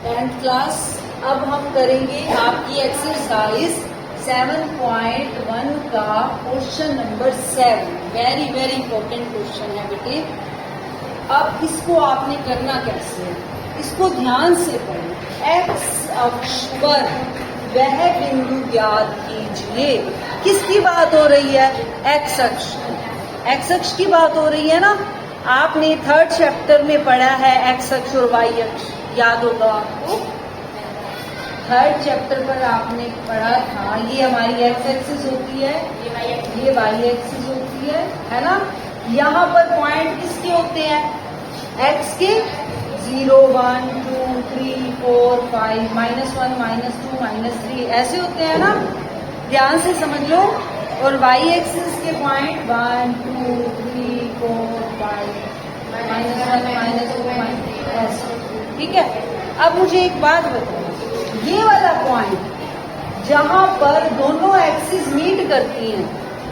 10th class. अब हम करेंगे आपकी एक्सरसाइज 7.1 का question number 7। Very very important question है बेटे। अब इसको आपने करना कैसे है, इसको ध्यान से पढ़ें। एक्स अक्ष पर वह बिंदु ज्ञात कीजिए। किसकी बात हो रही है? एक्स अक्ष की। एक्स अक्ष की बात हो रही है ना। आपने 3rd चैप्टर में पढ़ा है एक्स अक्ष और वाई अक्ष, याद होगा आपको। 3rd चैप्टर पर आपने पढ़ा था, ये हमारी एक्स एक्सिस होती है, ये वाई एक्सिस होती है ना। यहाँ पर पॉइंट किसके होते हैं? एक्स के 0, 1, 2, 3, 4, 5, -1, -2, -3 ऐसे होते हैं ना, ध्यान से समझ लो। और वाई एक्सिस के पॉइंट 1, 2, 3, 4, 5, -1, -2, ऐसे, ठीक है। अब मुझे एक बात बताओ, ये वाला पॉइंट जहां पर दोनों एक्सिस मीट करती हैं,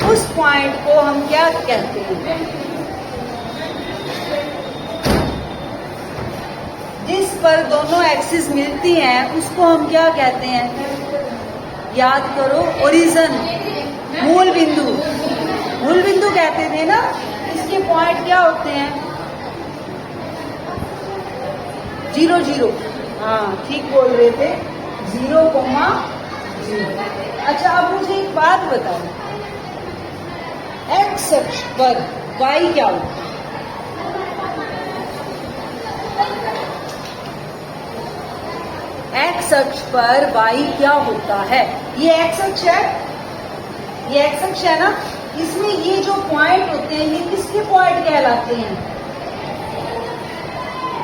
उस पॉइंट को हम क्या कहते हैं? जिस पर दोनों एक्सिस मिलती हैं उसको हम क्या कहते हैं? याद करो, ओरिजिन, मूल बिंदु। मूल बिंदु कहते थे ना। इसके पॉइंट क्या होते हैं? 0, 0। हाँ, ठीक बोल रहे थे, 0, 0। अच्छा, अब मुझे एक बात बताओ, एक्स अक्ष पर वाई क्या होता है? एक्स अक्ष पर वाई क्या होता है? ये एक्स अक्ष है, ये एक्स अक्ष है ना। इसमें ये जो पॉइंट होते हैं, ये किसके पॉइंट कहलाते हैं?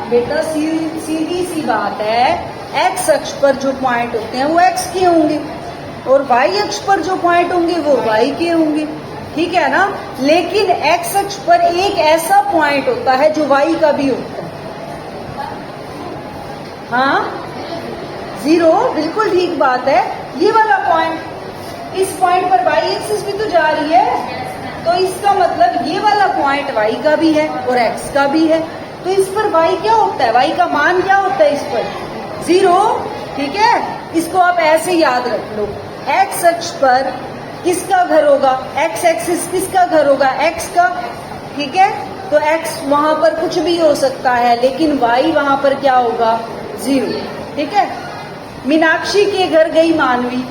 बेटा सीधी सी बात है, एक्स अक्ष पर जो पॉइंट होते हैं वो एक्स के होंगे, और वाई अक्ष पर जो पॉइंट होंगे वो वाई के होंगे, ठीक है ना। लेकिन एक्स अक्ष पर एक ऐसा पॉइंट होता है जो वाई का भी होता है। हाँ, 0, बिल्कुल ठीक बात है। ये वाला पॉइंट, इस पॉइंट पर वाई एक्सिस भी तो जा रही है, तो इसका मतलब ये वाला पॉइंट वाई का भी है और एक्स का भी है। तो इस पर वाई क्या होता है? वाई का मान क्या होता है इस पर? 0, ठीक है। इसको आप ऐसे याद रख लो, एक्स अक्ष पर किसका घर होगा? एक्स एक्सिस किसका घर होगा? एक्स का, ठीक है। तो एक्स वहां पर कुछ भी हो सकता है, लेकिन वाई वहां पर क्या होगा? 0, ठीक है। मीनाक्षी के घर गई मानवी,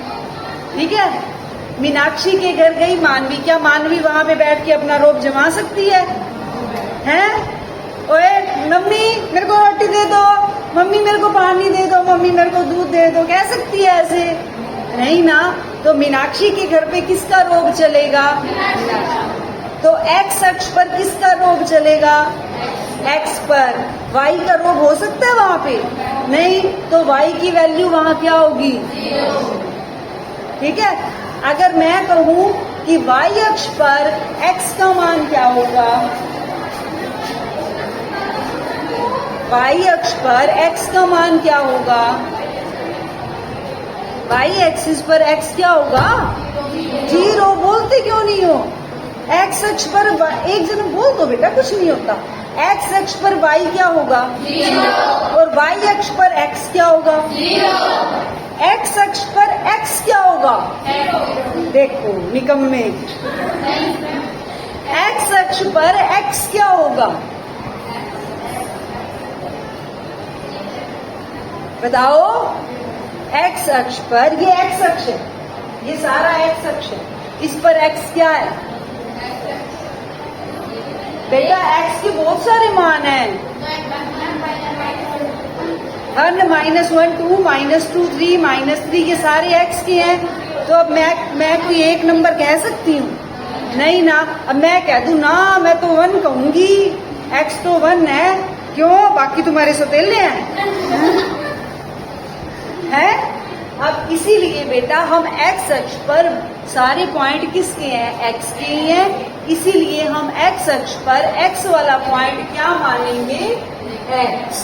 ठीक है। मीनाक्षी के घर गई मानवी, क्या मानवी वहां पे बैठ के अपना रोब जमा सकती है? हैं? ओए मम्मी मेरे को रोटी दे दो, मम्मी मेरे को पानी दे दो, मम्मी मेरे को दूध दे दो, कह सकती है ऐसे? नहीं ना। तो मीनाक्षी के घर पे किसका रोब चलेगा? तो एक्स अक्ष पर किसका रोब चलेगा? एक्स पर। वाई का रोब हो सकता है वहां पे? नहीं। तो वाई की वैल्यू वहां क्या होगी? 0, ठीक है। अगर मैं कहूं कि वाई अक्ष पर एक्स का मान क्या होगा? वाई अक्ष पर एक्स का मान क्या होगा? वाई एक्सिस पर एक्स क्या होगा? 0। बोलते क्यों नहीं हो? एक्स अक्ष पर एक जन बोल दो बेटा, कुछ नहीं होता। एक्स अक्ष पर वाई क्या होगा? 0। और वाई अक्ष पर एक्स क्या होगा? 0। एक्स अक्ष पर एक्स क्या होगा? 0। देखो निकम्मे, एक्स अक्ष पर एक्स क्या होगा? बताओ। एक्स अक्ष पर, ये एक्स अक्ष है, ये सारा एक्स अक्ष है, इस पर एक्स क्या है? बेटा एक्स के बहुत सारे मान हैं, हर -1, -2, -2, -3, ये सारे एक्स के हैं। तो अब मैं कोई एक नंबर कह सकती हूँ? नहीं ना। अब मैं कह दूं ना, मैं तो 1 कहूंगी, एक्स तो 1 है, क्यों? बाकी तुम्हारे सौतेले हैं है? अब इसीलिए बेटा हम एक्स अक्ष पर सारे पॉइंट किसके हैं? एक्स के ही हैं। इसीलिए हम एक्स अक्ष पर एक्स वाला पॉइंट क्या मानेंगे? एक्स,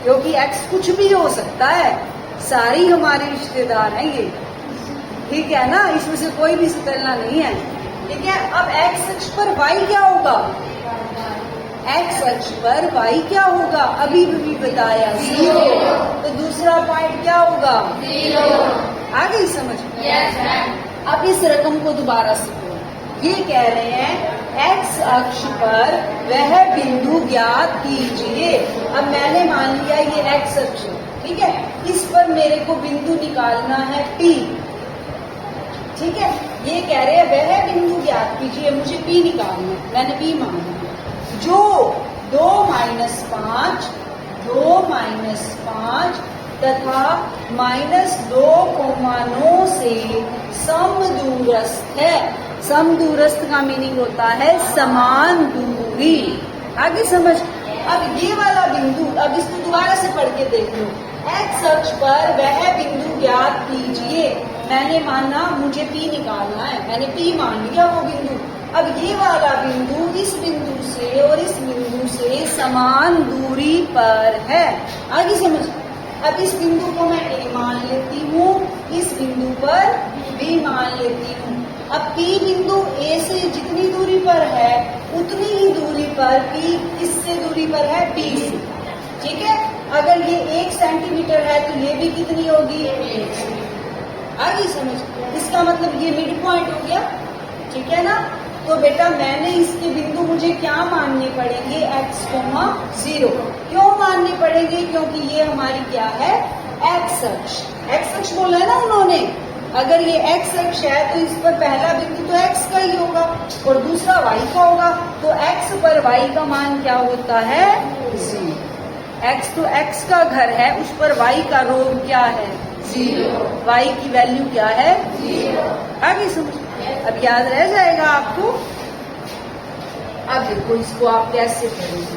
क्योंकि एक्स कुछ भी हो सकता है, सारी हमारे रिश्तेदार हैं ये, ठीक है ना। इसमें से कोई भी सतलना नहीं है, ठीक है। अब एक्स अक्ष पर वाई क्या होगा? एक्स अक्ष पर वाई क्या होगा? अभी भी बताया 0। तो वाला पॉइंट क्या होगा? 0। आ गई समझ? Yes ma'am. अब इस रकम को दोबारा से करो। ये कह रहे हैं एक्स अक्ष पर वह बिंदु ज्ञात कीजिए। अब मैंने मान लिया ये एक्स अक्ष है, ठीक है। इस पर मेरे को बिंदु निकालना है P, ठीक है। ये कह रहे हैं वह बिंदु ज्ञात कीजिए, मुझे P निकालना है, मैंने P मान लिया। जो 2 माइनस 5 तथा -2,9 से समदूरस्थ है। समदूरस्थ का मीनिंग होता है समान दूरी। आगे समझ? अब ये वाला बिंदु, अब इसको दोबारा से पढ़ के देख लो। एक्स अक्ष पर वह बिंदु ज्ञात कीजिए, मैंने माना मुझे P निकालना है, मैंने P मान लिया वो बिंदु। अब ये वाला बिंदु इस बिंदु से और इस बिंदु से समान दूरी पर है। आगे समझ? अब इस बिंदु को मैं A मान लेती हूँ, इस बिंदु पर B मान लेती हूँ। अब P बिंदु A से जितनी दूरी पर है उतनी ही दूरी पर P किससे दूरी पर है? B से, ठीक है। अगर ये 1 सेंटीमीटर है तो ये भी कितनी होगी? 1। आगे समझ? इसका मतलब ये मिड पॉइंट हो गया, ठीक है ना। तो बेटा मैंने इसके बिंदु मुझे क्या मानने पड़ेंगे? x, 0। क्यों मानने पड़ेंगे? क्योंकि ये हमारी क्या है? एक्स अक्ष। एक्स अक्ष बोला है ना उन्होंने। अगर ये एक्स अक्ष है तो इस पर पहला बिंदु तो x का ही होगा और दूसरा y का होगा। तो x पर y का मान क्या होता है? 0। x तो x का घर है, उस पर y का रोग क्या है? 0। y की वैल्यू क्या है? 0। आगे समझ? अब याद रह जाएगा आपको। अब देखो इसको आप कैसे करेंगे।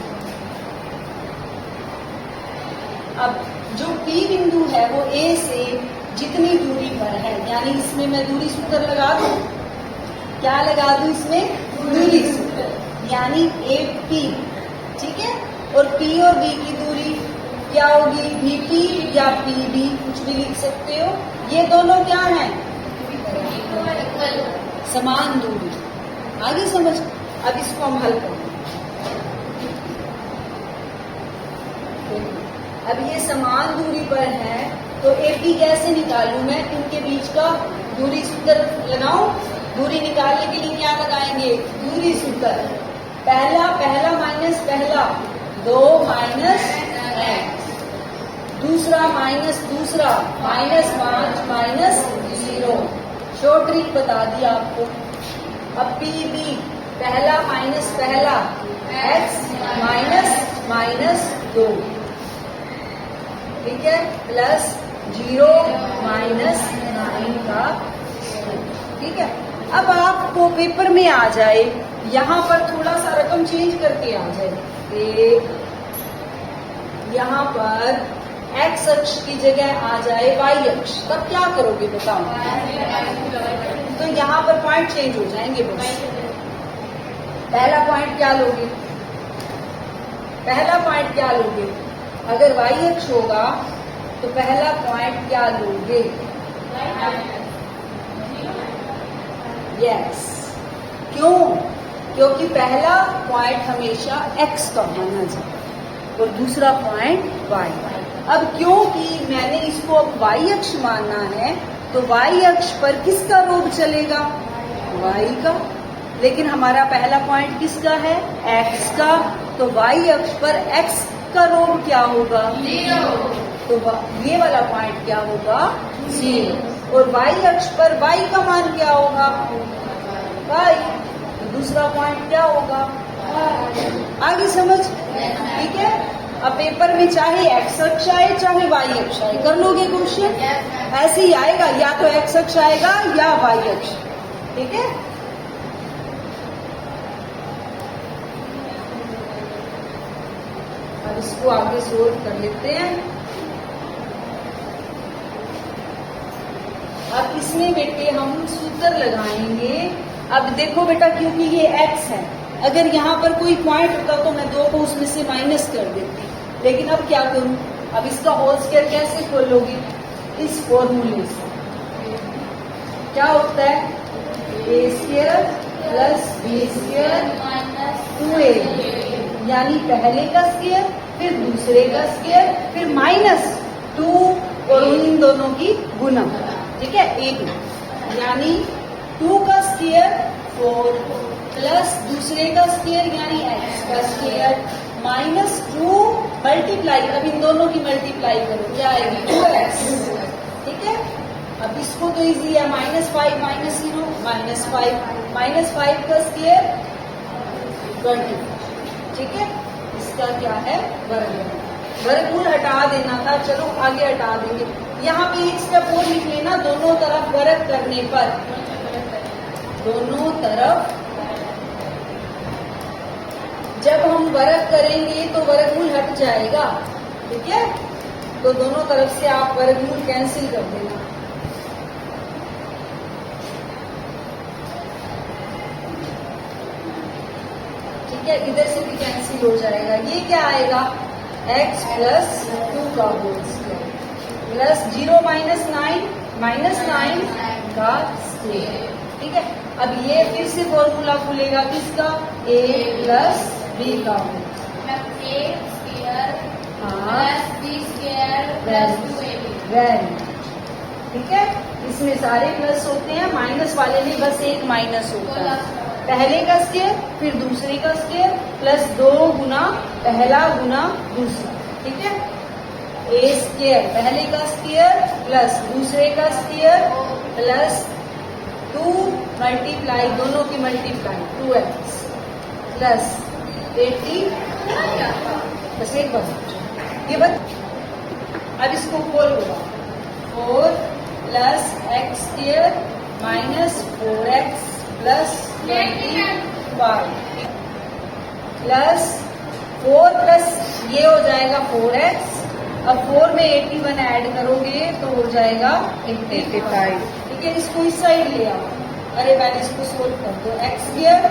अब जो P बिंदु है वो A से जितनी दूरी पर है, यानी इसमें मैं दूरी सूत्र लगा दूं। क्या लगा दूं इसमें? दूरी सूत्र, यानी AP, ठीक है। और P और B की दूरी क्या होगी? VP या PB, कुछ भी लिख सकते हो। ये दोनों क्या हैं? समान दूरी। आगे समझ? अब इसको हम हल करेंगे। अब ये समान दूरी पर है तो AP कैसे निकालूं मैं? इनके बीच का दूरी सूत्र लगाऊं। दूरी निकालने के लिए क्या लगाएंगे? दूरी सूत्र। पहला माइनस पहला, 2 माइनस x, दूसरा माइनस दूसरा, -5 माइनस 0। शॉर्ट ट्रिक बता दिया आपको। अब PB, पहला माइनस पहला, x -2, ठीक है, प्लस 0 माइनस 9 का, ठीक है। अब आपको पेपर में आ जाए, यहाँ पर थोड़ा सा रकम चेंज करके आ जाए। यहाँ पर एक्स अक्ष की जगह आ जाए वाई अक्ष, तब क्या करोगे बताओ? तो यहाँ पर पॉइंट चेंज हो जाएंगे बस। पहला पॉइंट क्या लोगे? पहला पॉइंट क्या लोगे? अगर वाई अक्ष होगा तो पहला पॉइंट क्या लोगे? यस। क्यों? क्योंकि पहला पॉइंट हमेशा एक्स का माना जाए और दूसरा पॉइंट वाई। अब क्योंकि मैंने इसको अब वाई अक्ष मानना है तो वाई अक्ष पर किसका रोग चलेगा? वाई का। लेकिन हमारा पहला पॉइंट किसका है? एक्स का। तो वाई अक्ष पर एक्स का रोग क्या होगा? 0। तो ये वाला पॉइंट क्या होगा? 0। और वाई अक्ष पर वाई का मान क्या होगा? वाई। तो दूसरा पॉइंट क्या होगा? आगे समझ? ठीक है। अब पेपर में चाहे एक्स अक्ष आए चाहे वाई अक्ष आए, कर लोगे क्वेश्चन? ऐसे ही आएगा, या तो एक्स अक्ष आएगा या वाई अक्ष, ठीक है। अब इसको आगे सोल्व कर लेते हैं। अब इसमें बेटे हम सूत्र लगाएंगे। अब देखो बेटा, क्योंकि ये x है, अगर यहाँ पर कोई पॉइंट होता तो मैं 2 को उसमें से माइनस कर देती, लेकिन अब क्या करूं? अब इसका होल स्क्वायर कैसे खोलोगे? इस फॉर्मूले से। क्या होता है? a² प्लस b² -2a, यानी पहले का स्क्वायर फिर दूसरे का स्क्वायर फिर -2 इन दोनों की गुना, ठीक है, ए बी, यानी 2 का स्क्वायर 4 प्लस दूसरे का स्क्वायर यानी x का स्क्वायर माइनस 2 मल्टीप्लाई, अब इन दोनों की मल्टीप्लाई करो, क्या आएगी 2x, ठीक है। अब इसको तो इजी है, -5 माइनस 0 -5 का स्क्वायर 20, ठीक है। इसका क्या है वर्गमूल हटा देना था, चलो आगे हटा देंगे। यहाँ पे एक स्टेप और लिख लेना, दोनों तरफ वर्ग करने पर, दोनों तरफ जब हम वर्ग करेंगे तो वर्गमूल हट जाएगा, ठीक है। तो दोनों तरफ से आप वर्गमूल कैंसिल कर देना, ठीक है, इधर से भी कैंसिल हो जाएगा। ये क्या आएगा x प्लस 2 का होल स्क्वायर प्लस 0 माइनस 9 का स्क्वायर, ठीक है। अब ये फिर से फॉर्मूला खुलेगा किसका, a प्लस b का whole, a square plus b square plus 2ab, ठीक है। इसमें सारे प्लस होते हैं, माइनस वाले में बस एक माइनस होता है, पहले का स्क्वायर फिर दूसरे का स्क्वायर प्लस 2 गुना पहला गुना दूसरा, ठीक है। ए स्क्वायर पहले का स्क्वायर प्लस दूसरे का स्क्वायर प्लस 2 मल्टीप्लाई, दोनों की मल्टीप्लाई 2x प्लस 80, बस एक बार ये बस। अब इसको खोल दो, 4 plus x square minus 4x plus 25 plus 4 plus ये हो जाएगा 4x, अब 4 में 81 ऐड करोगे तो हो जाएगा 85, ठीक है। इसको इस साइड ले आओ, अरे पहले इसको सोल्व कर दो, x square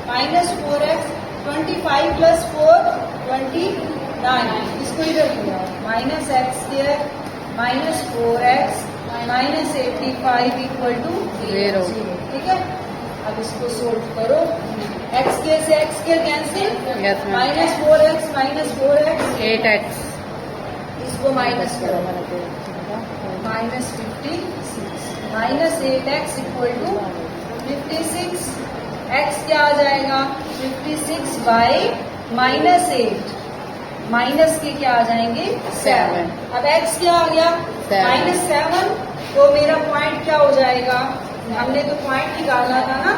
minus 4x 25 plus 4 29, इसको इधर ले आओ, minus x square minus 4x minus 85 equal to 0, ठीक है। अब इसको सोल्व करो, x के से x के कैंसिल, माइनस 4x 8x, इसको माइनस करो, minus 56 minus 8x equal to 56, x क्या आ जाएगा 56 बाई माइनस 8, माइनस के क्या आ जाएंगे 7, अब x क्या आ गया -7, तो मेरा पॉइंट क्या हो जाएगा, हमने तो पॉइंट निकाला था ना,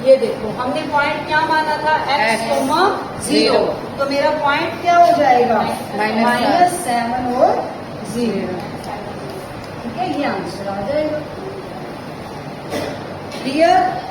ये देखो हमने पॉइंट क्या माना था x, 0, तो मेरा पॉइंट क्या हो जाएगा -7 और 0, ठीक है, ये आंसर आ जाएगा। क्लियर।